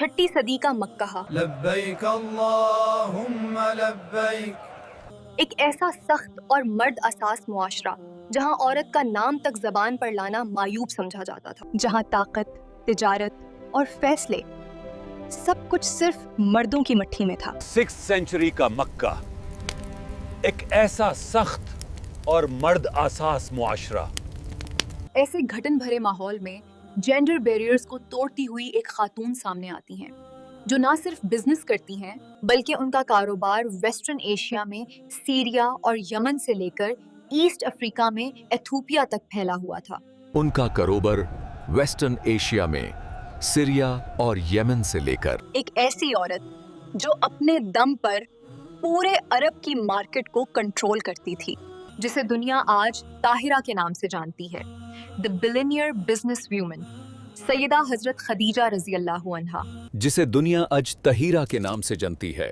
چھٹی صدی کا مکہ لبیک اللہم لبیک، ایک ایسا سخت اور مرد اساس معاشرہ جہاں عورت کا نام تک زبان پر لانا معیوب سمجھا جاتا تھا، جہاں طاقت، تجارت اور فیصلے سب کچھ صرف مردوں کی مٹھی میں تھا۔ 6th سینچری کا مکہ، ایک ایسا سخت اور مرد اساس معاشرہ۔ ایسے گھٹن بھرے ماحول میں جینڈر بیریئرز کو توڑتی ہوئی ایک خاتون سامنے آتی ہیں جو نہ صرف بزنس کرتی ہیں بلکہ ان کا کاروبار ویسٹرن ایشیا میں سیریا اور یمن سے لے کر ایسٹ افریقہ میں ایتھوپیا تک پھیلا ہوا تھا۔ ان کا کاروبار ویسٹرن ایشیا میں سیریا اور یمن سے لے کر ایک ایسی عورت جو اپنے دم پر پورے عرب کی مارکیٹ کو کنٹرول کرتی تھی، جسے دنیا آج طاہرہ کے نام سے جانتی ہے، دی بلینئر بزنس ویومن، سیدہ حضرت خدیجہ رضی اللہ عنہا۔ جسے دنیا اج طہیرہ کے نام سے جانتی ہے،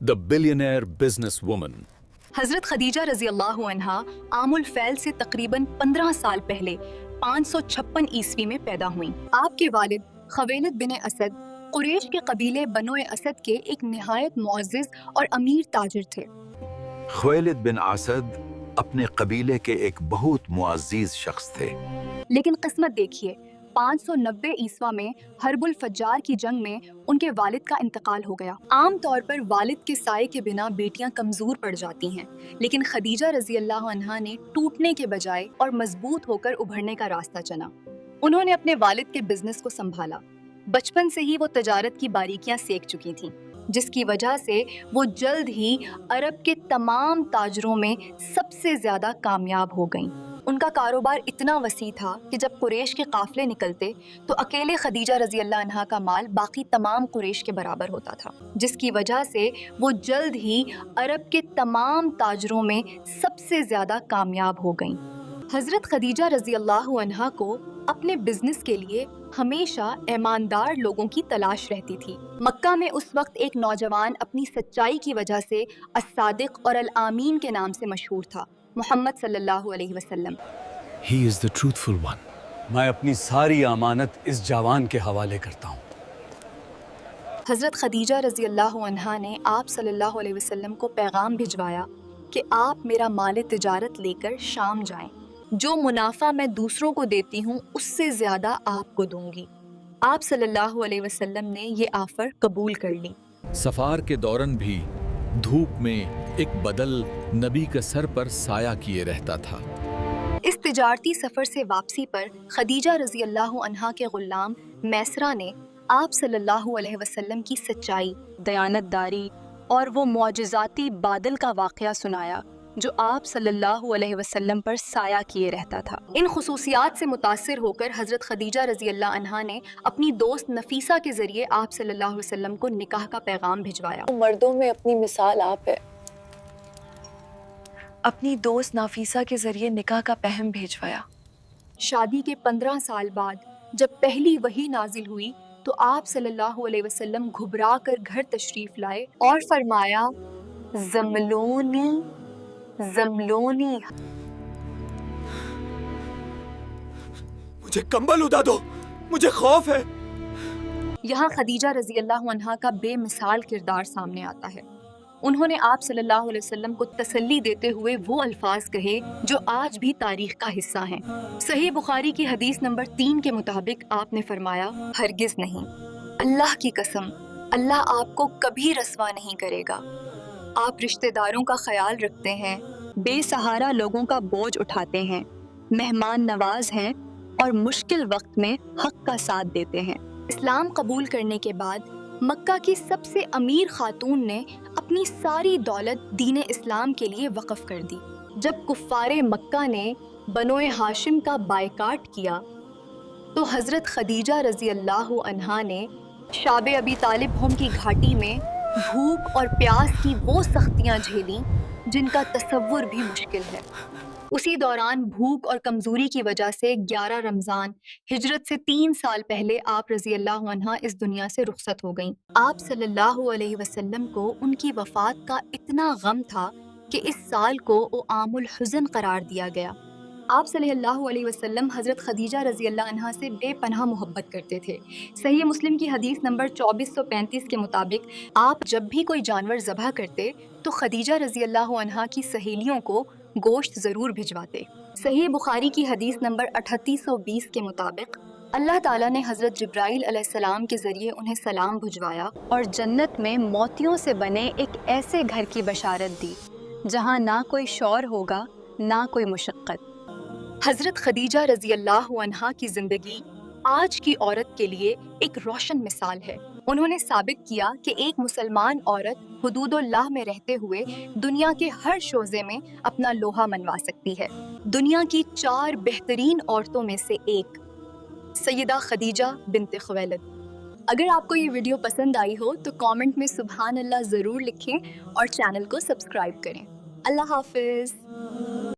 دی بلینئر بزنس وومن۔ حضرت خدیجہ رضی اللہ عنہا عام الفیل سے تقریباً 15 سال پہلے 556 عیسوی میں پیدا ہوئیں۔ آپ کے والد خویلد بن اسد قریش کے قبیلے بنو اسد کے ایک نہایت معزز اور امیر تاجر تھے۔ خویلد بن اسد اپنے قبیلے کے ایک بہت معزز شخص تھے، لیکن قسمت دیکھیے، 590 عیسوی میں حرب الفجار کی جنگ میں ان کے والد کا انتقال ہو گیا۔ عام طور پر والد کے سائے کے بنا بیٹیاں کمزور پڑ جاتی ہیں، لیکن خدیجہ رضی اللہ عنہا نے ٹوٹنے کے بجائے اور مضبوط ہو کر ابھرنے کا راستہ چنا۔ انہوں نے اپنے والد کے بزنس کو سنبھالا۔ بچپن سے ہی وہ تجارت کی باریکیاں سیکھ چکی تھیں، جس کی وجہ سے وہ جلد ہی عرب کے تمام تاجروں میں سب سے زیادہ کامیاب ہو گئیں۔ ان کا کاروبار اتنا وسیع تھا کہ جب قریش کے قافلے نکلتے تو اکیلے خدیجہ رضی اللہ عنہا کا مال باقی تمام قریش کے برابر ہوتا تھا، جس کی وجہ سے وہ جلد ہی عرب کے تمام تاجروں میں سب سے زیادہ کامیاب ہو گئیں۔ حضرت خدیجہ رضی اللہ عنہا کو اپنے بزنس کے لیے ہمیشہ ایماندار لوگوں کی تلاش رہتی تھی۔ مکہ میں اس وقت ایک نوجوان اپنی سچائی کی وجہ سے الصادق اور الامین کے نام سے مشہور تھا، محمد صلی اللہ علیہ وسلم۔ He is the truthful one. میں اپنی ساری امانت اس جوان کے حوالے کرتا ہوں۔ حضرت خدیجہ رضی اللہ عنہا نے آپ صلی اللہ علیہ وسلم کو پیغام بھجوایا کہ آپ میرا مال تجارت لے کر شام جائیں، جو منافع میں دوسروں کو دیتی ہوں اس سے زیادہ آپ کو دوں گی۔ آپ صلی اللہ علیہ وسلم نے یہ آفر قبول کر لی۔ سفار کے دوران بھی دھوپ میں ایک بدل نبی کے سر پر سایہ کیے رہتا تھا۔ اس تجارتی سفر سے واپسی پر خدیجہ رضی اللہ عنہا کے غلام میسرہ نے آپ صلی اللہ علیہ وسلم کی سچائی، دیانت داری اور وہ معجزاتی بادل کا واقعہ سنایا جو آپ صلی اللہ علیہ وسلم پر سایہ کیے رہتا تھا۔ ان خصوصیات سے متاثر ہو کر حضرت خدیجہ رضی اللہ عنہا نے اپنی دوست نفیسہ کے ذریعے آپ صلی اللہ علیہ وسلم کو نکاح کا پیغام بھجوایا۔ مردوں میں اپنی مثال آپ ہے، اپنی دوست نفیسہ کے ذریعے نکاح کا پیغام بھیجوایا۔ شادی کے 15 سال بعد جب پہلی وحی نازل ہوئی تو آپ صلی اللہ علیہ وسلم گھبرا کر گھر تشریف لائے اور فرمایا، زملونی زملونی۔ مجھے کمبل اڑا دو، مجھے خوف ہے۔ یہاں خدیجہ رضی اللہ عنہا کا بے مثال کردار سامنے آتا ہے۔ انہوں نے آپ صلی اللہ علیہ وسلم کو تسلی دیتے ہوئے وہ الفاظ کہے جو آج بھی تاریخ کا حصہ ہیں۔ صحیح بخاری کی حدیث نمبر 3 کے مطابق آپ نے فرمایا، ہرگز نہیں، اللہ کی قسم، اللہ آپ کو کبھی رسوا نہیں کرے گا۔ آپ رشتہ داروں کا خیال رکھتے ہیں، بے سہارا لوگوں کا بوجھ اٹھاتے ہیں، مہمان نواز ہیں اور مشکل وقت میں حق کا ساتھ دیتے ہیں۔ اسلام قبول کرنے کے بعد مکہ کی سب سے امیر خاتون نے اپنی ساری دولت دین اسلام کے لیے وقف کر دی۔ جب کفار مکہ نے بنو ہاشم کا بائیکاٹ کیا تو حضرت خدیجہ رضی اللہ عنہا نے شاب ابی طالب ہوم کی گھاٹی میں بھوک اور پیاس کی وہ سختیاں جھیلیں جن کا تصور بھی مشکل ہے۔ اسی دوران بھوک اور کمزوری کی وجہ سے 11 رمضان ہجرت سے 3 سال پہلے آپ رضی اللہ عنہا اس دنیا سے رخصت ہو گئیں۔ آپ صلی اللہ علیہ وسلم کو ان کی وفات کا اتنا غم تھا کہ اس سال کو عام الحزن قرار دیا گیا۔ آپ صلی اللہ علیہ وسلم حضرت خدیجہ رضی اللہ عنہا سے بے پناہ محبت کرتے تھے۔ صحیح مسلم کی حدیث نمبر 2435 کے مطابق آپ جب بھی کوئی جانور ذبح کرتے تو خدیجہ رضی اللہ عنہا کی سہیلیوں کو گوشت ضرور بھجواتے۔ صحیح بخاری کی حدیث نمبر 3820 کے مطابق اللہ تعالیٰ نے حضرت جبرائیل علیہ السلام کے ذریعے انہیں سلام بھجوایا اور جنت میں موتیوں سے بنے ایک ایسے گھر کی بشارت دی جہاں نہ کوئی شور ہوگا نہ کوئی مشقت۔ حضرت خدیجہ رضی اللہ عنہا کی زندگی آج کی عورت کے لیے ایک روشن مثال ہے۔ انہوں نے ثابت کیا کہ ایک مسلمان عورت حدود اللہ میں رہتے ہوئے دنیا کے ہر شعبے میں اپنا لوہا منوا سکتی ہے۔ دنیا کی 4 بہترین عورتوں میں سے ایک سیدہ خدیجہ بنت خویلد۔ اگر آپ کو یہ ویڈیو پسند آئی ہو تو کامنٹ میں سبحان اللہ ضرور لکھیں اور چینل کو سبسکرائب کریں۔ اللہ حافظ۔